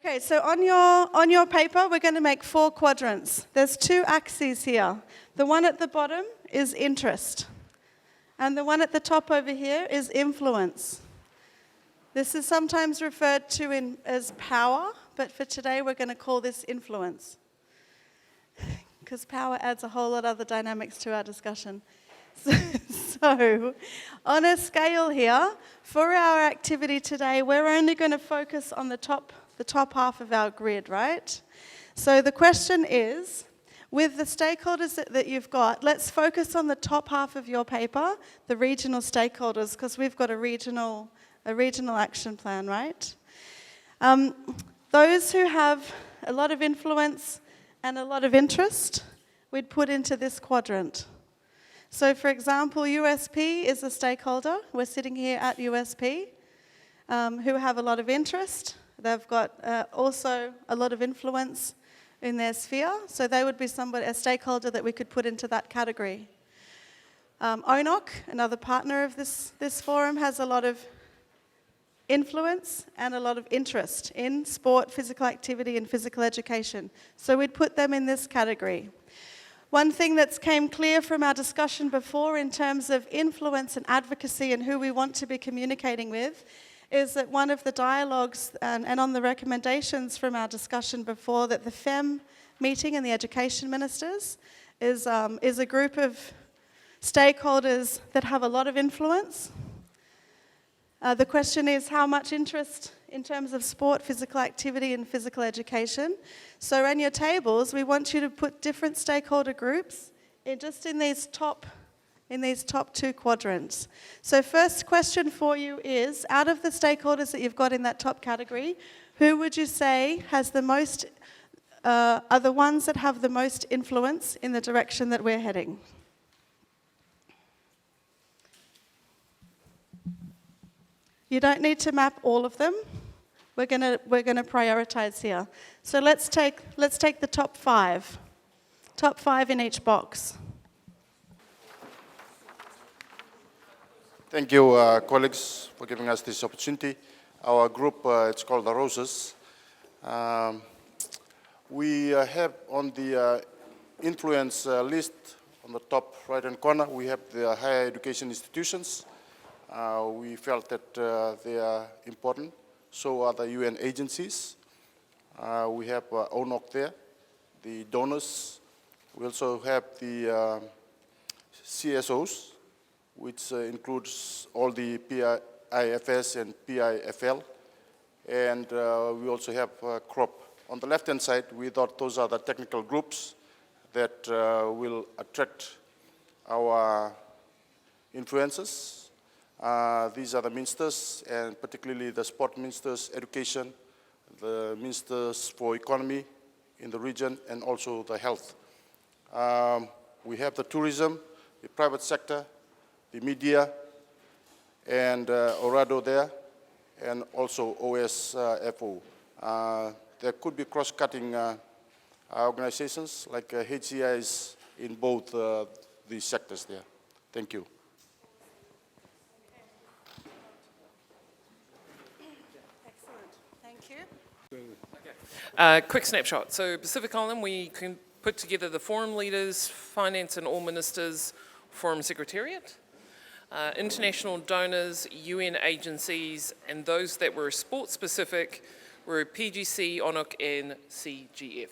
Okay, so on your paper, we're going to make 4 quadrants. There's 2 axes here. The one at the bottom is interest, and the one at the top over here is influence. This is sometimes referred to as power, but for today we're going to call this influence, because power adds a whole lot of other dynamics to our discussion. So, on a scale here, for our activity today, we're only going to focus on the top half of our grid, right? So the question is, with the stakeholders that you've got, let's focus on the top half of your paper, the regional stakeholders, because we've got a regional action plan, right? Those who have a lot of influence and a lot of interest, we'd put into this quadrant. So, for example, USP is a stakeholder. We're sitting here at USP, who have a lot of interest. They've got also a lot of influence in their sphere, so they would be a stakeholder that we could put into that category. ONOC, another partner of this forum, has a lot of influence and a lot of interest in sport, physical activity, and physical education. So we'd put them in this category. One thing that's came clear from our discussion before in terms of influence and advocacy and who we want to be communicating with is that one of the dialogues and on the recommendations from our discussion before, that the FEM meeting and the education ministers is a group of stakeholders that have a lot of influence. The question is how much interest in terms of sport, physical activity, and physical education. So in your tables, we want you to put different stakeholder groups in these top 2 quadrants. So first question for you is, out of the stakeholders that you've got in that top category, who would you say has the most, are the ones that have the most influence in the direction that we're heading? You don't need to map all of them. We're gonna prioritize here. So let's take the top 5. Top 5 in each box. Thank you, colleagues, for giving us this opportunity. Our group, it's called the Roses. We have on the influence list on the top right-hand corner, we have the higher education institutions. We felt that they are important. So are the UN agencies. We have ONOC there, the donors. We also have the CSOs, which includes all the PRSF and PIFL. And we also have CROP. On the left-hand side, we thought those are the technical groups that will attract our influencers. These are the ministers, and particularly the sport ministers, education, the ministers for economy in the region, and also the health. We have the tourism, the private sector, the media, and Orado there, and also OSFO. There could be cross-cutting organizations like HCIs in both these sectors there. Thank you. Quick snapshot. So Pacific Island, we can put together the forum leaders, finance and all ministers, forum secretariat, international donors, UN agencies, and those that were sport specific were PGC, ONOC, and CGF.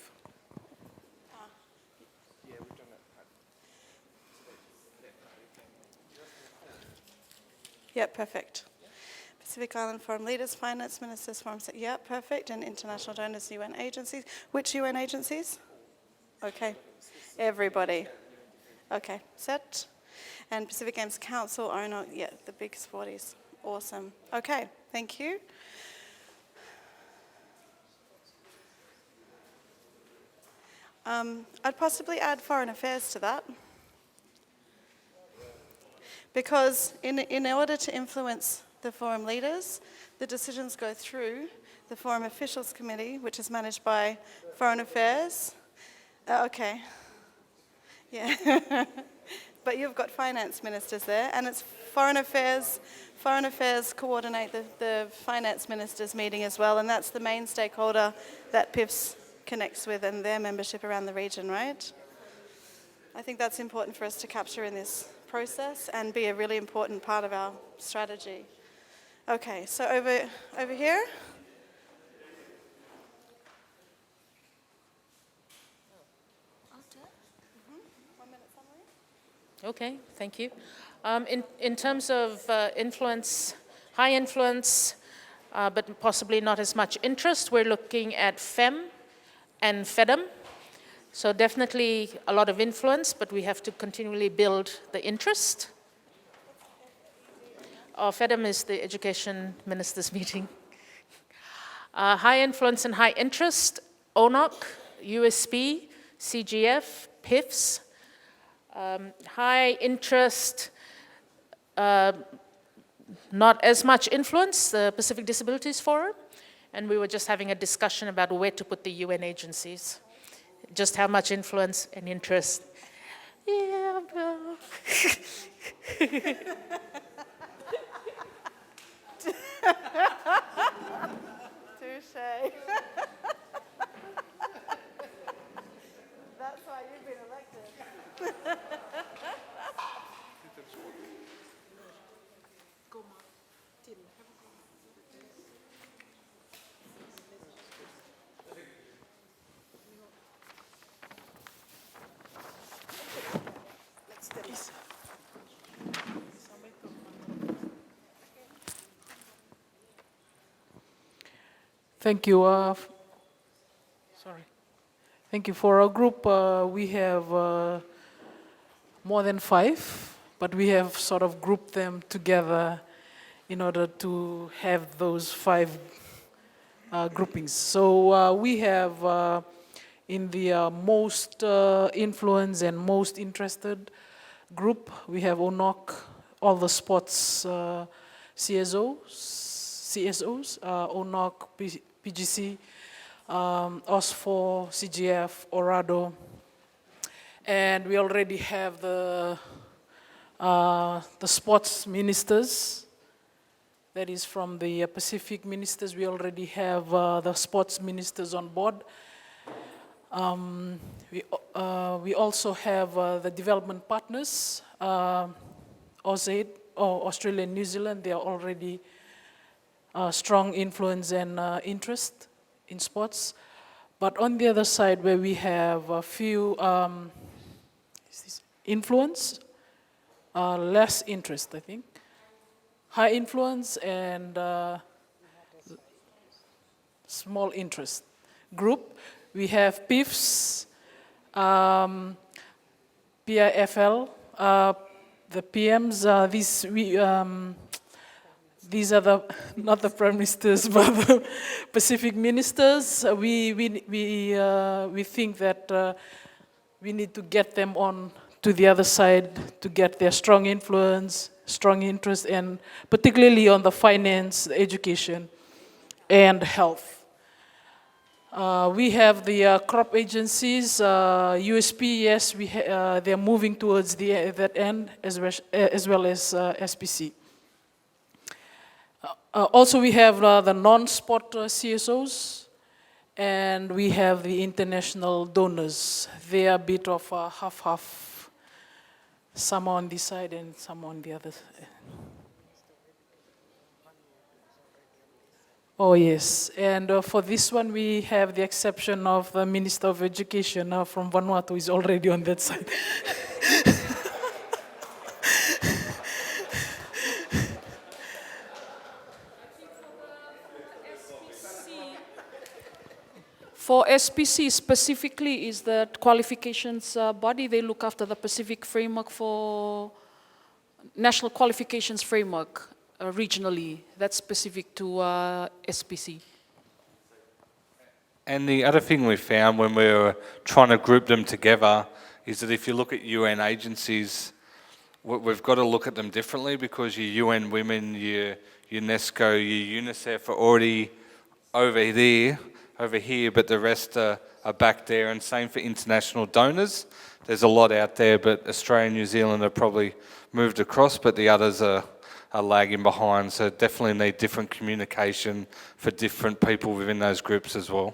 Yeah, perfect. Pacific Island Forum Leaders, Finance Ministers, Forum, yeah, perfect, and international donors, UN agencies. Which UN agencies? Okay, everybody. Okay, set. And Pacific Games Council, owner, yeah, the big sporties. Awesome. Okay, thank you. I'd possibly add foreign affairs to that. Because in order to influence the forum leaders, the decisions go through the Forum Officials Committee, which is managed by Foreign Affairs. Okay. Yeah. But you've got finance ministers there, and it's Foreign Affairs coordinate the finance ministers meeting as well, and that's the main stakeholder that PIFS connects with and their membership around the region, right? I think that's important for us to capture in this process and be a really important part of our strategy. Okay, so over here. Okay, thank you. In terms of influence, high influence, but possibly not as much interest, we're looking at FEM and FEDM. So definitely a lot of influence, but we have to continually build the interest. FEDM is the Education Ministers meeting. High influence and high interest, ONOC, USB, CGF, PIFS. High interest, not as much influence, the Pacific Disabilities Forum. And we were just having a discussion about where to put the UN agencies. Just how much influence and interest. Yeah, bro. Touche. That's why you've been elected. Thank you. Sorry. Thank you. For our group, we have more than 5, but we have sort of grouped them together in order to have those 5 groupings. So we have in the most influenced and most interested group, we have ONOC, all the sports CSOs, ONOC, PGC, OS4, CGF, ORADO, and we already have the sports ministers. That is from the Pacific ministers. We already have the sports ministers on board. We also have the development partners, AusAid, or Australia and New Zealand. They are already strong influence and interest in sports. But on the other side, where we have a few influence, less interest, I think. High influence and small interest group. We have PIFS, PIFL, the PMs. These are not the prime ministers, but the Pacific ministers. We think that we need to get them on to the other side to get their strong influence, strong interest, and particularly on the finance, education, and health. We have the crop agencies, USP, yes, they're moving towards that end, as well as SPC. Also, we have the non-sport CSOs, and we have the international donors. They are a bit of a half-half, some on this side and some on the other side. Oh, yes. And for this one, we have the exception of the Minister of Education from Vanuatu is already on that side. For SPC specifically is the qualifications body. They look after the Pacific framework for national qualifications framework regionally. That's specific to SPC. And the other thing we found when we were trying to group them together is that if you look at UN agencies, we've got to look at them differently because your UN Women, your UNESCO, your UNICEF are already over here, but the rest are back there, and same for international donors. There's a lot out there, but Australia and New Zealand have probably moved across, but the others are are lagging behind. So definitely need different communication for different people within those groups as well.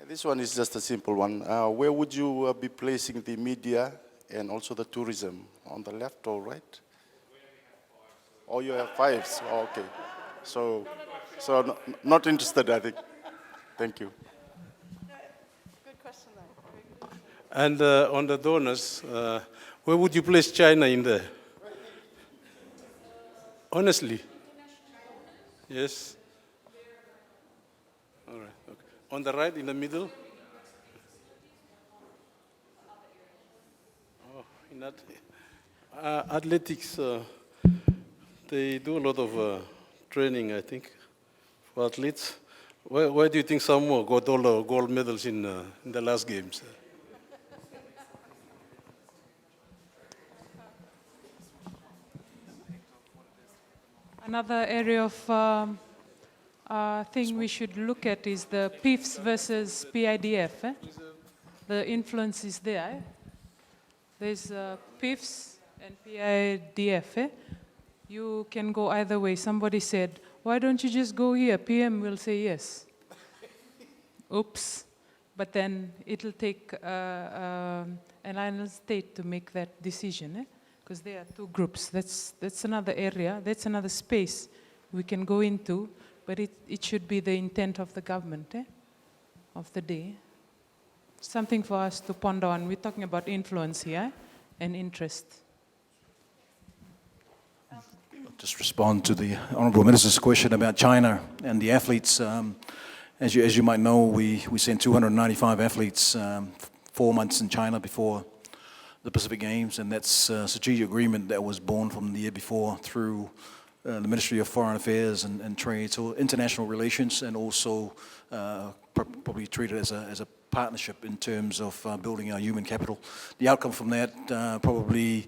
This one is just a simple one. Where would you be placing the media and also the tourism? On the left or right? Oh, you have fives. Oh, okay. So not interested, I think. Thank you. Good question, though. And on the donors, where would you place China in there? Honestly? Yes? All right. Okay. On the right, in the middle? Oh, in that, athletics, they do a lot of training, I think, for athletes. Why do you think Samoa got all the gold medals in the last games? Another area of thing we should look at is the PIFs versus PIDF. The influence is there. There's PIFs and PIDF. You can go either way. Somebody said, why don't you just go here? PM will say yes. Oops. But then it'll take an island state to make that decision. Because there are two groups. That's another area, that's another space we can go into, but it should be the intent of the government of the day. Something for us to ponder on. We're talking about influence here and interest. I'll just respond to the Honourable Minister's question about China and the athletes. As you might know, we sent 295 athletes 4 months in China before the Pacific Games, and that's a strategic agreement that was born from the year before through the Ministry of Foreign Affairs and Trade, so international relations, and also probably treated as a partnership in terms of building our human capital. The outcome from that, probably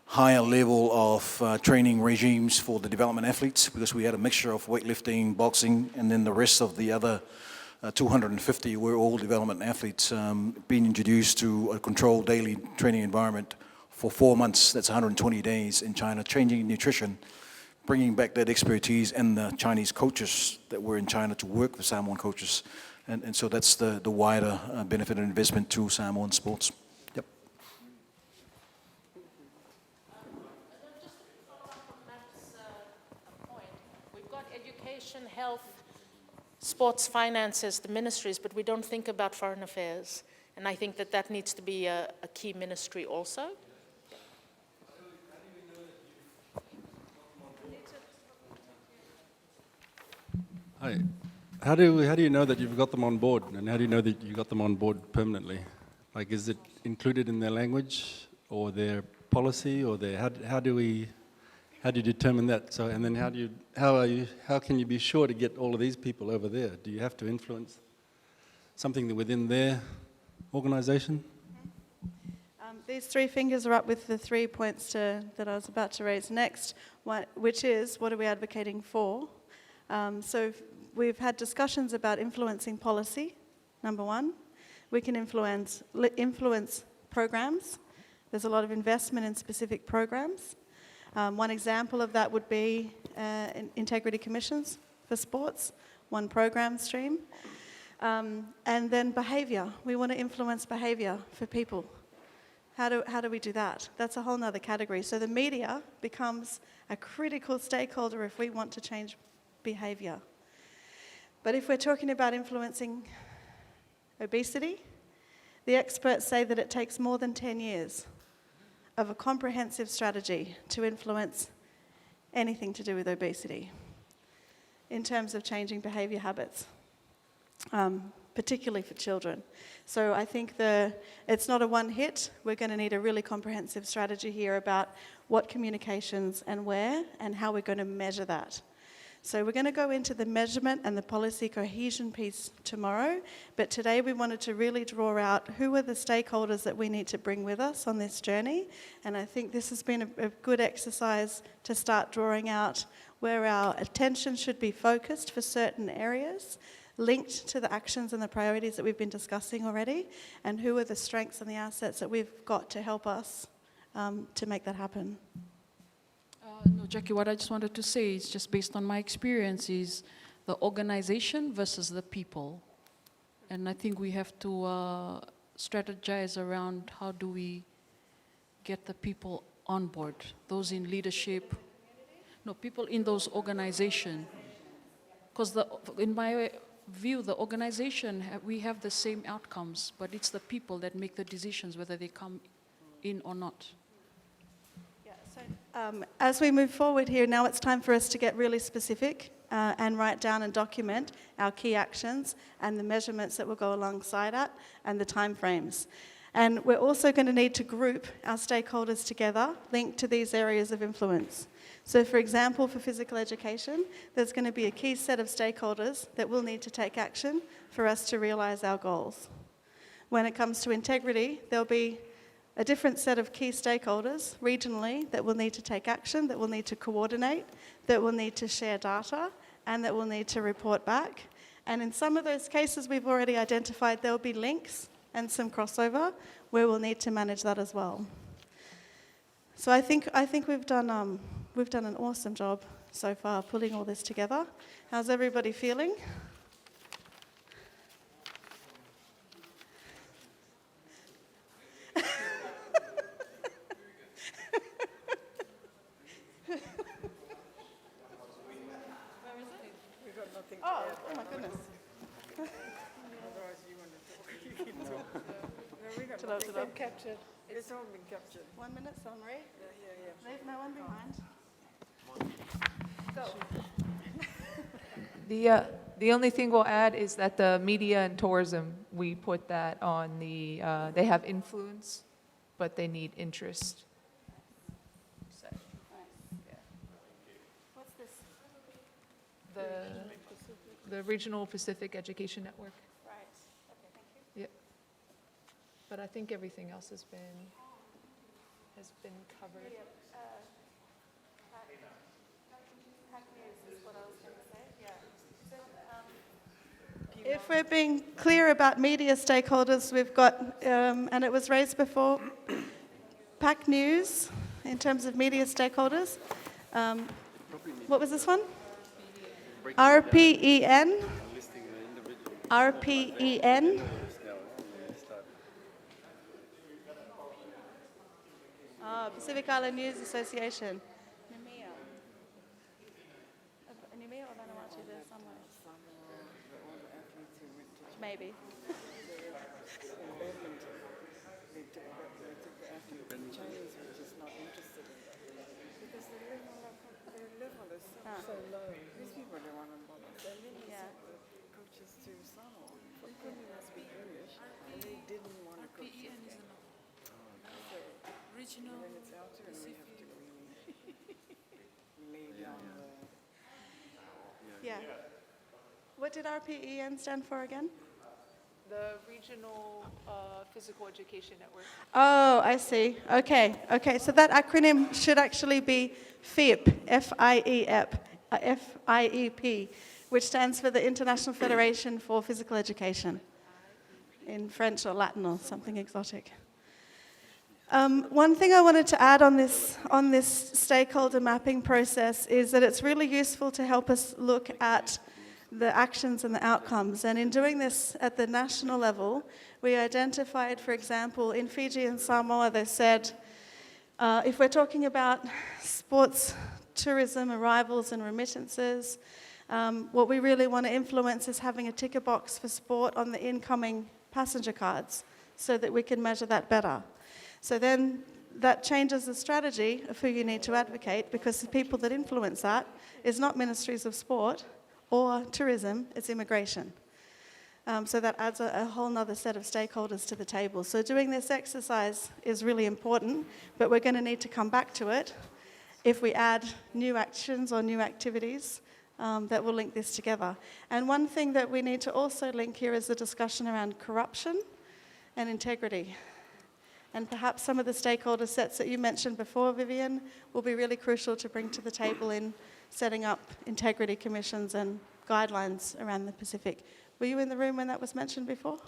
higher level of training regimes for the development athletes, because we had a mixture of weightlifting, boxing, and then the rest of the other 250 were all development athletes being introduced to a controlled daily training environment for 4 months. That's 120 days in China, changing nutrition, bringing back that expertise and the Chinese coaches that were in China to work with Samoan coaches. And so that's the wider benefit and investment to Samoan sports. Yep. Just to follow up on Matt's point, we've got education, health, sports, finances, the ministries, but we don't think about foreign affairs. And I think that needs to be a key ministry also. Hi. How do you know that you've got them on board, and how do you know that you got them on board permanently? Like, is it included in their language or their policy, or their how do you determine that? So, and then how can you be sure to get all of these people over there? Do you have to influence something within their organisation? These three fingers are up with the 3 points that I was about to raise next, which is, what are we advocating for? So we've had discussions about influencing policy, number one. We can influence programs. There's a lot of investment in specific programs. One example of that would be integrity commissions for sports, one program stream. And then behaviour. We want to influence behaviour for people. How do we do that? That's a whole nother category. So the media becomes a critical stakeholder if we want to change behaviour. But if we're talking about influencing obesity, the experts say that it takes more than 10 years of a comprehensive strategy to influence anything to do with obesity in terms of changing behaviour habits, particularly for children. So I think it's not a one hit. We're going to need a really comprehensive strategy here about what communications and where and how we're going to measure that. So we're going to go into the measurement and the policy cohesion piece tomorrow, but today we wanted to really draw out who are the stakeholders that we need to bring with us on this journey, and I think this has been a good exercise to start drawing out where our attention should be focused for certain areas, linked to the actions and the priorities that we've been discussing already, and who are the strengths and the assets that we've got to help us to make that happen. No, Jackie, what I just wanted to say is just based on my experience is the organization versus the people. And I think we have to strategize around how do we get the people on board, those in leadership, no, people in those organizations. Because in my view, the organization, we have the same outcomes, but it's the people that make the decisions whether they come in or not. As we move forward here, now it's time for us to get really specific and write down and document our key actions and the measurements that will go alongside that and the timeframes. And we're also going to need to group our stakeholders together, linked to these areas of influence. So for example, for physical education, there's going to be a key set of stakeholders that will need to take action for us to realise our goals. When it comes to integrity, there'll be a different set of key stakeholders regionally that will need to take action, that will need to coordinate, that will need to share data, and that will need to report back. And in some of those cases we've already identified there'll be links and some crossover where we'll need to manage that as well. So I think we've done an awesome job so far pulling all this together. How's everybody feeling? Oh my goodness. It's been captured. It's all been captured. 1 minute summary. Leave no one behind. The only thing we'll add is that the media and tourism, we put that on the, they have influence, but they need interest. So, yeah. What's this? The Regional Pacific Education Network. Right. Okay, thank you. Yep. But I think everything else has been covered. If we're being clear about media stakeholders, we've got, and it was raised before, PAC News, in terms of media stakeholders. What was this one? RPEN. RPEN. Pacific Island News Association. Nemea or Vanuatu, there's somewhere. Maybe. Chinese were just not interested in that. Because their level is so low. These people don't want to bother. And then they sent the coaches to Samoa. For goodness be English. And they didn't want to coach. Regional When it's out there, we have to lay down the... Yeah. What did RPEN stand for again? The Regional Physical Education Network. Oh, I see. Okay. So that acronym should actually be FIEP, F-I-E-P, which stands for the International Federation for Physical Education, in French or Latin or something exotic. One thing I wanted to add on this stakeholder mapping process is that it's really useful to help us look at the actions and the outcomes. And in doing this at the national level, we identified, for example, in Fiji and Samoa, they said, if we're talking about sports tourism, arrivals and remittances, what we really want to influence is having a ticker box for sport on the incoming passenger cards so that we can measure that better. So then that changes the strategy of who you need to advocate, because the people that influence that is not ministries of sport or tourism, it's immigration. So that adds a whole nother set of stakeholders to the table. So doing this exercise is really important, but we're going to need to come back to it if we add new actions or new activities that will link this together. And one thing that we need to also link here is the discussion around corruption and integrity. And perhaps some of the stakeholder sets that you mentioned before, Vivian, will be really crucial to bring to the table in setting up integrity commissions and guidelines around the Pacific, Were you in the room when that was mentioned before?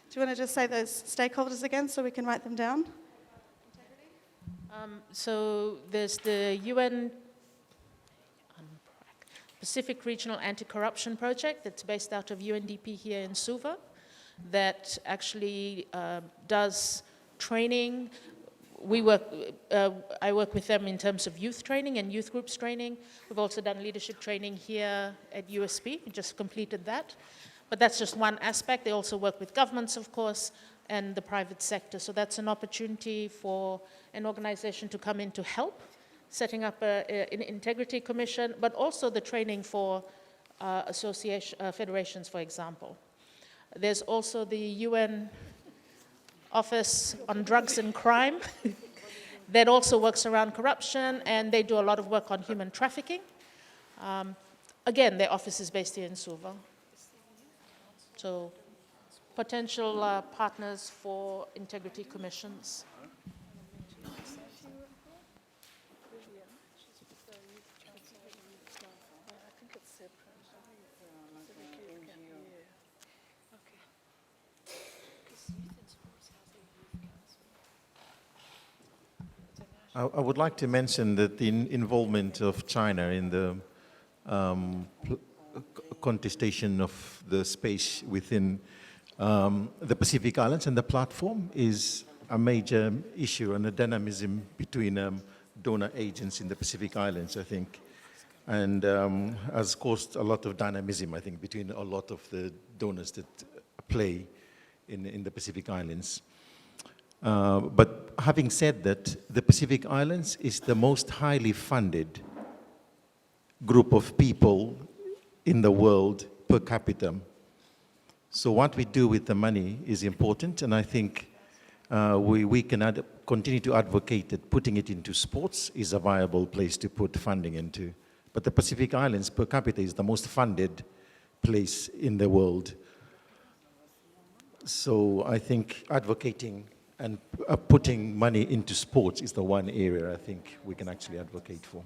Do you want to just say those stakeholders again so we can write them down? So there's the UN Pacific Regional Anti-Corruption Project that's based out of UNDP here in Suva that actually does training. I work with them in terms of youth training and youth groups training. We've also done leadership training here at USP. We just completed that. But that's just one aspect. They also work with governments, of course, and the private sector. So that's an opportunity for an organization to come in to help, setting up an integrity commission, but also the training for federations, for example. There's also the UN Office on Drugs and Crime that also works around corruption, and they do a lot of work on human trafficking. Again, their office is based here in Suva. So potential partners for integrity commissions. I would like to mention that the involvement of China in the contestation of the space within the Pacific Islands and the platform is a major issue and a dynamism between donor agents in the Pacific Islands, I think, and has caused a lot of dynamism, I think, between a lot of the donors that play in the Pacific Islands. But having said that, the Pacific Islands is the most highly funded group of people in the world per capita. So what we do with the money is important, and I think we can continue to advocate that putting it into sports is a viable place to put funding into. But the Pacific Islands per capita is the most funded place in the world. So I think advocating and putting money into sports is the one area I think we can actually advocate for.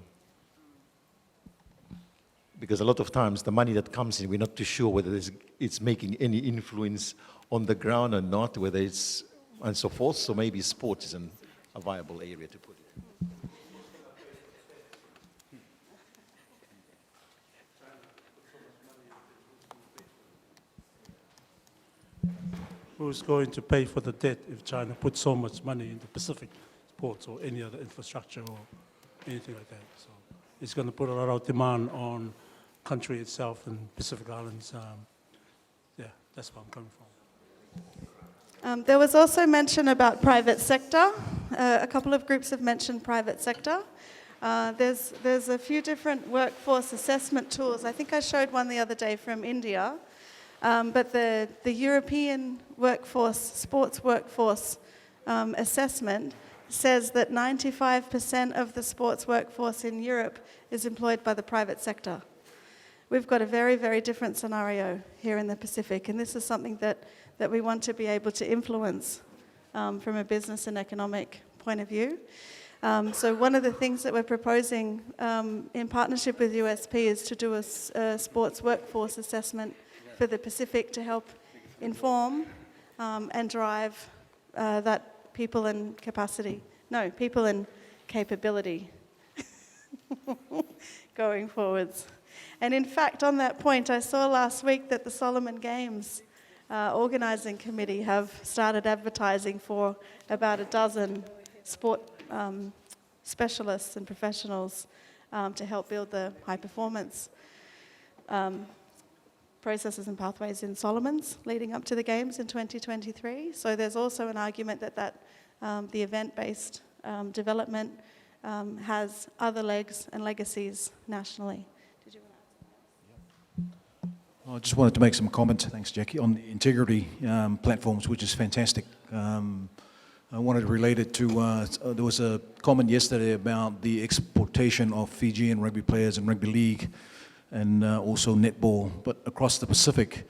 Because a lot of times the money that comes in, we're not too sure whether it's making any influence on the ground or not, whether it's, and so forth. So maybe sports is a viable area to put it. Who's going to pay for the debt if China puts so much money into Pacific ports or any other infrastructure or anything like that? So it's going to put a lot of demand on country itself and Pacific Islands. Yeah, that's where I'm coming from. There was also mention about private sector. A couple of groups have mentioned private sector. There's a few different workforce assessment tools. I think I showed one the other day from India. But the European workforce, sports workforce assessment says that 95% of the sports workforce in Europe is employed by the private sector. We've got a very, very different scenario here in the Pacific, and this is something that we want to be able to influence from a business and economic point of view. So one of the things that we're proposing in partnership with USP is to do a sports workforce assessment for the Pacific to help inform and drive that people and capability going forwards. And in fact, on that point, I saw last week that the Solomon Games Organising Committee have started advertising for about a dozen sport specialists and professionals to help build the high performance processes and pathways in Solomons leading up to the Games in 2023. So there's also an argument that the event-based development has other legs and legacies nationally. Did you want to add something? I just wanted to make some comments, thanks Jackie, on the integrity platforms, which is fantastic. I wanted to relate it to, there was a comment yesterday about the exportation of Fijian rugby players in rugby league and also netball, but across the Pacific.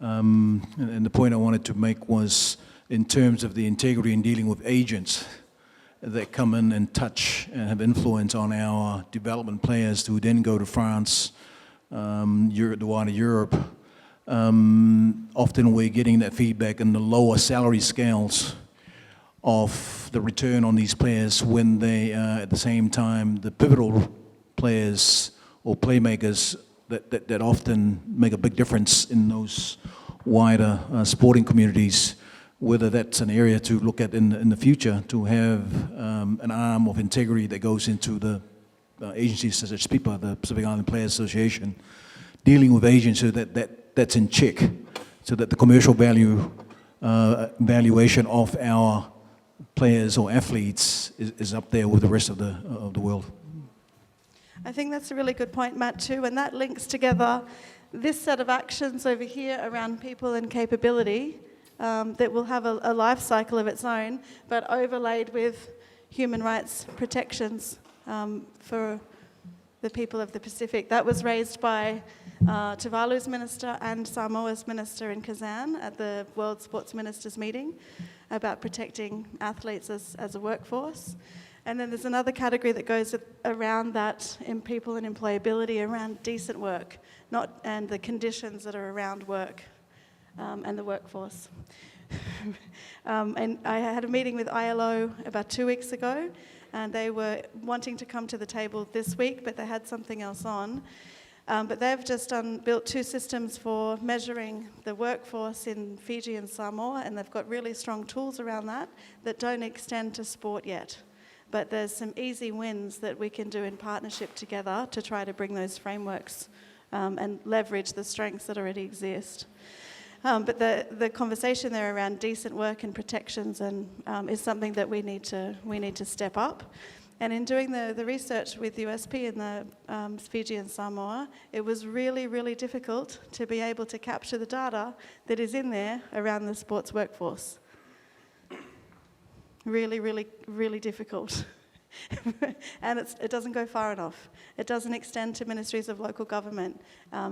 And the point I wanted to make was in terms of the integrity in dealing with agents that come in and touch and have influence on our development players who then go to France the wider Europe, often we're getting that feedback in the lower salary scales of the return on these players when they are at the same time the pivotal players or playmakers that often make a big difference in those wider sporting communities, whether that's an area to look at in the future, to have an arm of integrity that goes into the agencies such as PIPA, the Pacific Island Players Association, dealing with agents so that's in check, so that the commercial valuation of our players or athletes is up there with the rest of the world. I think that's a really good point, Matt, too, and that links together this set of actions over here around people and capability that will have a life cycle of its own, but overlaid with human rights protections for the people of the Pacific. That was raised by Tuvalu's minister and Samoa's minister in Kazan at the World Sports Ministers meeting about protecting athletes as a workforce. And then there's another category that goes around that in people and employability, around decent work, and the conditions that are around work and the workforce. And I had a meeting with ILO about 2 weeks ago, and they were wanting to come to the table this week, but they had something else on. But they've just built 2 systems for measuring the workforce in Fiji and Samoa, and they've got really strong tools around that don't extend to sport yet. But there's some easy wins that we can do in partnership together to try to bring those frameworks and leverage the strengths that already exist. But the conversation there around decent work and protections is something that we need to step up. And in doing the research with USP in the Fiji and Samoa, it was really, really difficult to be able to capture the data that is in there around the sports workforce. Really, really, really difficult. And it doesn't go far enough. It doesn't extend to ministries of local government,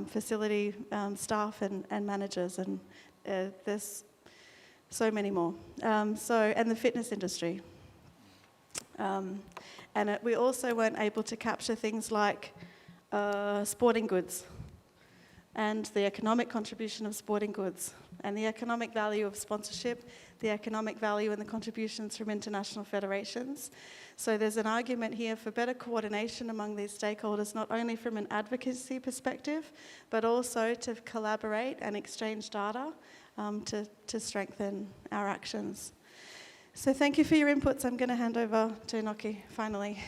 facility staff and managers, and there's so many more. And the fitness industry. And we also weren't able to capture things like sporting goods and the economic contribution of sporting goods and the economic value of sponsorship, the economic value and the contributions from international federations. So there's an argument here for better coordination among these stakeholders, not only from an advocacy perspective, but also to collaborate and exchange data to strengthen our actions. So thank you for your inputs. I'm going to hand over to Enoki finally.